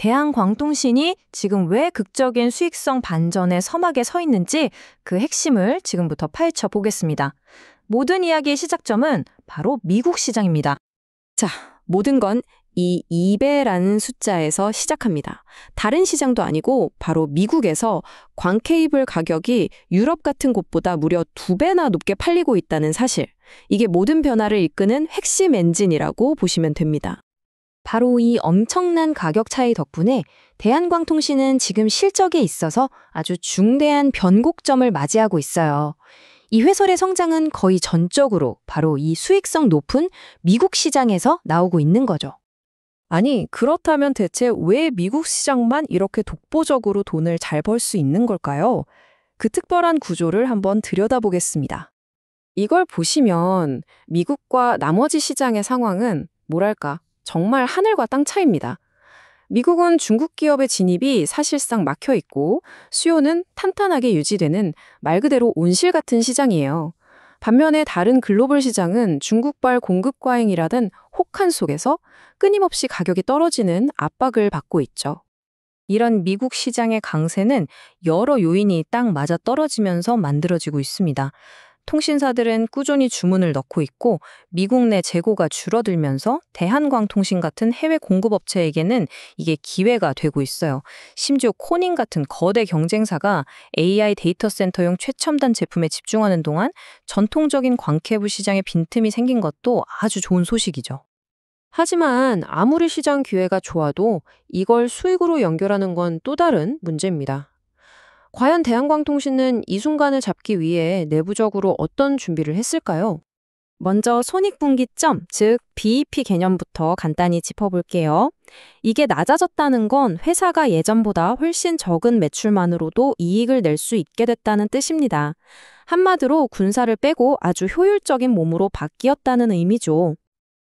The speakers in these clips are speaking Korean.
대한광통신이 지금 왜 극적인 수익성 반전의 서막에 서 있는지 그 핵심을 지금부터 파헤쳐 보겠습니다. 모든 이야기의 시작점은 바로 미국 시장입니다. 자, 모든 건 이 2배라는 숫자에서 시작합니다. 다른 시장도 아니고 바로 미국에서 광케이블 가격이 유럽 같은 곳보다 무려 2배나 높게 팔리고 있다는 사실. 이게 모든 변화를 이끄는 핵심 엔진이라고 보시면 됩니다. 바로 이 엄청난 가격 차이 덕분에 대한광통신은 지금 실적에 있어서 아주 중대한 변곡점을 맞이하고 있어요. 이 회설의 성장은 거의 전적으로 바로 이 수익성 높은 미국 시장에서 나오고 있는 거죠. 아니, 그렇다면 대체 왜 미국 시장만 이렇게 독보적으로 돈을 잘 벌 수 있는 걸까요? 그 특별한 구조를 한번 들여다보겠습니다. 이걸 보시면 미국과 나머지 시장의 상황은 뭐랄까, 정말 하늘과 땅 차이입니다. 미국은 중국 기업의 진입이 사실상 막혀 있고 수요는 탄탄하게 유지되는 말 그대로 온실 같은 시장이에요. 반면에 다른 글로벌 시장은 중국발 공급 과잉이라든 혹한 속에서 끊임없이 가격이 떨어지는 압박을 받고 있죠. 이런 미국 시장의 강세는 여러 요인이 딱 맞아 떨어지면서 만들어지고 있습니다. 통신사들은 꾸준히 주문을 넣고 있고 미국 내 재고가 줄어들면서 대한광통신 같은 해외 공급업체에게는 이게 기회가 되고 있어요. 심지어 코닝 같은 거대 경쟁사가 AI 데이터 센터용 최첨단 제품에 집중하는 동안 전통적인 광케이블 시장에 빈틈이 생긴 것도 아주 좋은 소식이죠. 하지만 아무리 시장 기회가 좋아도 이걸 수익으로 연결하는 건 또 다른 문제입니다. 과연 대한광통신은 이 순간을 잡기 위해 내부적으로 어떤 준비를 했을까요? 먼저 손익분기점, 즉 BEP 개념부터 간단히 짚어볼게요. 이게 낮아졌다는 건 회사가 예전보다 훨씬 적은 매출만으로도 이익을 낼 수 있게 됐다는 뜻입니다. 한마디로 군사를 빼고 아주 효율적인 몸으로 바뀌었다는 의미죠.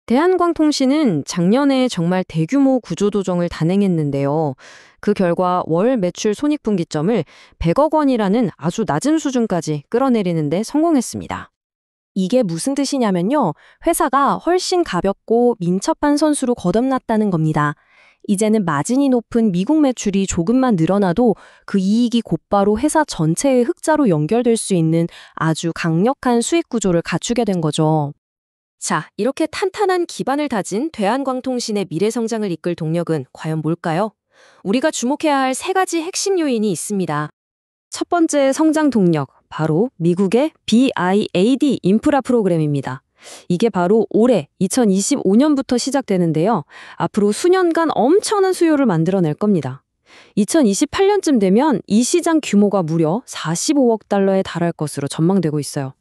대한광통신은 작년에 정말 대규모 구조조정을 단행했는데요. 그 결과 월 매출 손익분기점을 100억 원이라는 아주 낮은 수준까지 끌어내리는데 성공했습니다. 이게 무슨 뜻이냐면요. 회사가 훨씬 가볍고 민첩한 선수로 거듭났다는 겁니다. 이제는 마진이 높은 미국 매출이 조금만 늘어나도 그 이익이 곧바로 회사 전체의 흑자로 연결될 수 있는 아주 강력한 수익 구조를 갖추게 된 거죠. 자, 이렇게 탄탄한 기반을 다진 대한광통신의 미래 성장을 이끌 동력은 과연 뭘까요? 우리가 주목해야 할 세 가지 핵심 요인이 있습니다. 첫 번째 성장 동력, 바로 미국의 BIAD 인프라 프로그램입니다. 이게 바로 올해 2025년부터 시작되는데요. 앞으로 수년간 엄청난 수요를 만들어낼 겁니다. 2028년쯤 되면 이 시장 규모가 무려 45억 달러에 달할 것으로 전망되고 있어요.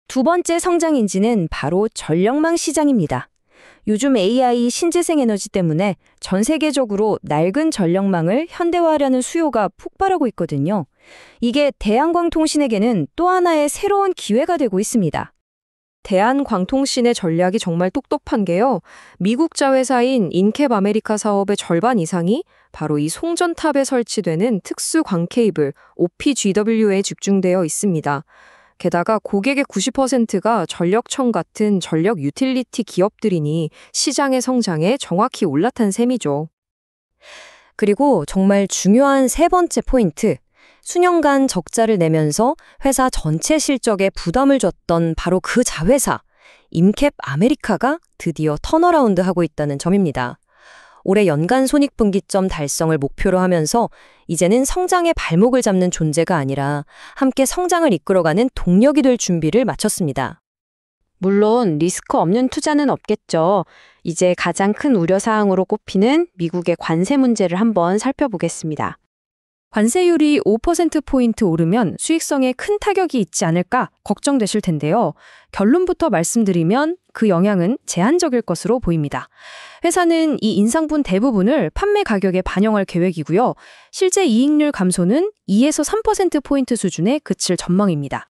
두 번째 성장 인지는 바로 전력망 시장입니다. 요즘 AI 신재생 에너지 때문에 전 세계적으로 낡은 전력망을 현대화하려는 수요가 폭발하고 있거든요. 이게 대한광통신에게는 또 하나의 새로운 기회가 되고 있습니다. 대한광통신의 전략이 정말 똑똑한 게요. 미국 자회사인 인캡 아메리카 사업의 절반 이상이 바로 이 송전탑에 설치되는 특수 광케이블 OPGW에 집중되어 있습니다. 게다가 고객의 90%가 전력청 같은 전력 유틸리티 기업들이니 시장의 성장에 정확히 올라탄 셈이죠. 그리고 정말 중요한 세 번째 포인트, 수년간 적자를 내면서 회사 전체 실적에 부담을 줬던 바로 그 자회사, 인캡 아메리카가 드디어 턴어라운드 하고 있다는 점입니다. 올해 연간 손익분기점 달성을 목표로 하면서 이제는 성장의 발목을 잡는 존재가 아니라 함께 성장을 이끌어가는 동력이 될 준비를 마쳤습니다. 물론 리스크 없는 투자는 없겠죠. 이제 가장 큰 우려사항으로 꼽히는 미국의 관세 문제를 한번 살펴보겠습니다. 관세율이 5%포인트 오르면 수익성에 큰 타격이 있지 않을까 걱정되실 텐데요. 결론부터 말씀드리면 그 영향은 제한적일 것으로 보입니다. 회사는 이 인상분 대부분을 판매 가격에 반영할 계획이고요. 실제 이익률 감소는 2에서 3%포인트 수준에 그칠 전망입니다.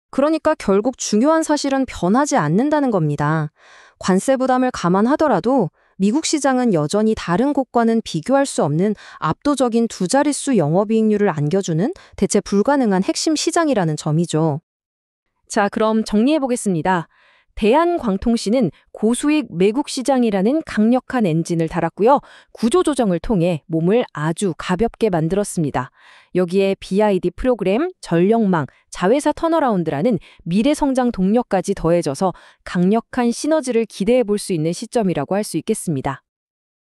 그러니까 결국 중요한 사실은 변하지 않는다는 겁니다. 관세 부담을 감안하더라도 미국 시장은 여전히 다른 곳과는 비교할 수 없는 압도적인 두 자릿수 영업이익률을 안겨주는 대체 불가능한 핵심 시장이라는 점이죠. 자, 그럼 정리해보겠습니다. 대한광통시는 고수익 매국 시장이라는 강력한 엔진을 달았고요. 구조조정을 통해 몸을 아주 가볍게 만들었습니다. 여기에 BID 프로그램, 전력망, 자회사 턴어라운드라는 미래 성장 동력까지 더해져서 강력한 시너지를 기대해 볼 수 있는 시점이라고 할 수 있겠습니다.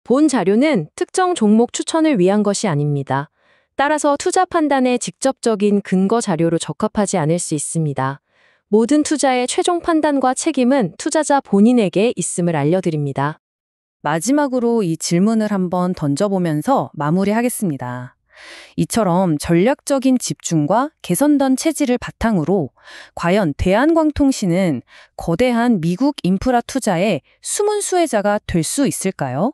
본 자료는 특정 종목 추천을 위한 것이 아닙니다. 따라서 투자 판단에 직접적인 근거 자료로 적합하지 않을 수 있습니다. 모든 투자의 최종 판단과 책임은 투자자 본인에게 있음을 알려드립니다. 마지막으로 이 질문을 한번 던져보면서 마무리하겠습니다. 이처럼 전략적인 집중과 개선된 체질을 바탕으로 과연 대한광통시는 거대한 미국 인프라 투자의 숨은 수혜자가 될 수 있을까요?